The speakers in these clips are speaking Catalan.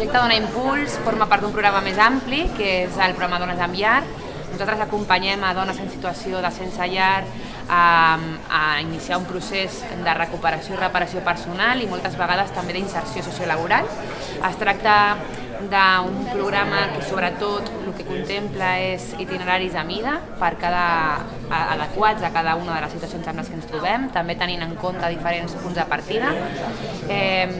projecte dona impuls, forma part d'un programa més ampli, que és el programa Dones amb Llar. Nosaltres acompanyem a dones en situació de sense llar a iniciar un procés de recuperació i reparació personal i moltes vegades també d'inserció sociolaboral. Es tracta d'un programa que sobretot el que contempla és itineraris a mida adequats a cada una de les situacions en les que ens trobem, també tenint en compte diferents punts de partida.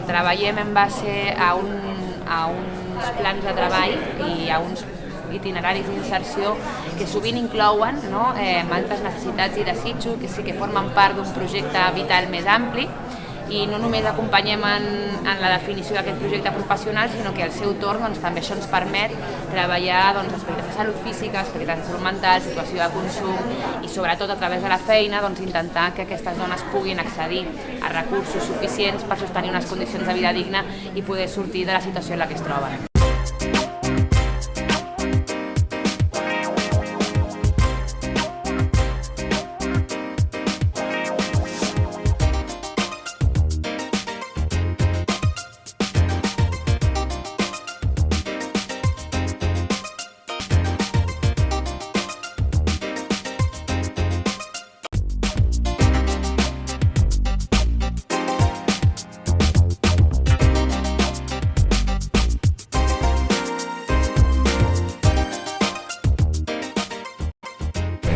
Treballem en base a uns plans de treball i a uns itineraris d'inserció que sovint inclouen altres necessitats i desitjos que sí que formen part d'un projecte vital més ampli, i no només acompanyem en la definició d'aquest projecte professional, sinó que al seu torn també això ens permet treballar aspectes de salut física, aspectes de salut mental, situació de consum i sobretot a través de la feina intentar que aquestes dones puguin accedir a recursos suficients per sostenir unes condicions de vida digna i poder sortir de la situació en la que es troben.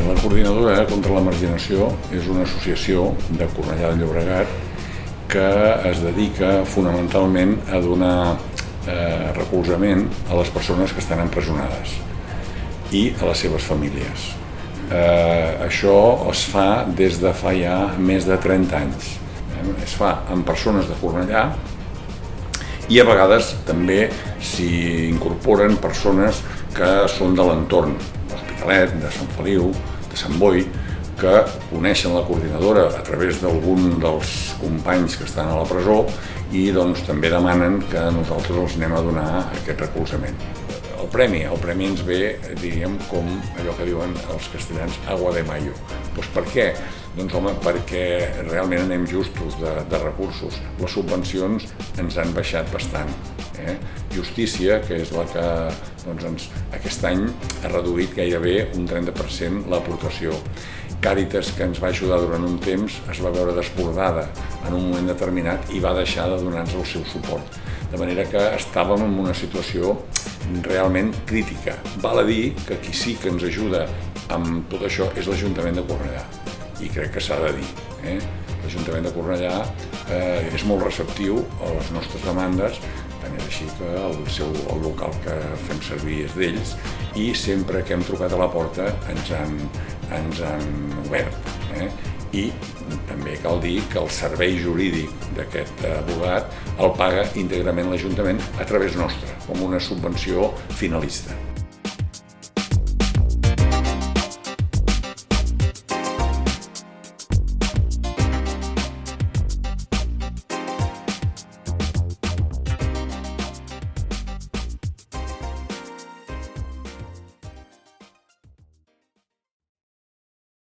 La Coordinadora contra la Marginació és una associació de Cornellà de Llobregat que es dedica fonamentalment a donar recolzament a les persones que estan empresonades i a les seves famílies. Això es fa des de fa ja més de 30 anys. Es fa amb persones de Cornellà i a vegades també s'hi incorporen persones que són de l'entorn, d'Hospitalet, de Sant Feliu, de Sant Boi, que coneixen la coordinadora a través d'algun dels companys que estan a la presó i també demanen que nosaltres els anem a donar aquest recolzament. El premi ens ve, diríem, com allò que diuen els castellans, agua de mayo. Doncs per què? Doncs home, perquè realment anem justos de recursos. Les subvencions ens han baixat bastant. Justícia, que és la que aquest any ha reduït gairebé un 30% l'aportació. Càritas, que ens va ajudar durant un temps, es va veure desbordada en un moment determinat i va deixar de donar-nos el seu suport. De manera que estàvem en una situació realment crítica. Val a dir que qui sí que ens ajuda amb tot això és l'Ajuntament de Cornellà, i crec que s'ha de dir. L'Ajuntament de Cornellà és molt receptiu a les nostres demandes, tant és així que el local que fem servir és d'ells i sempre que hem trucat a la porta ens han obert. I també cal dir que el servei jurídic d'aquest abogat el paga íntegrament l'Ajuntament a través nostre, com una subvenció finalista.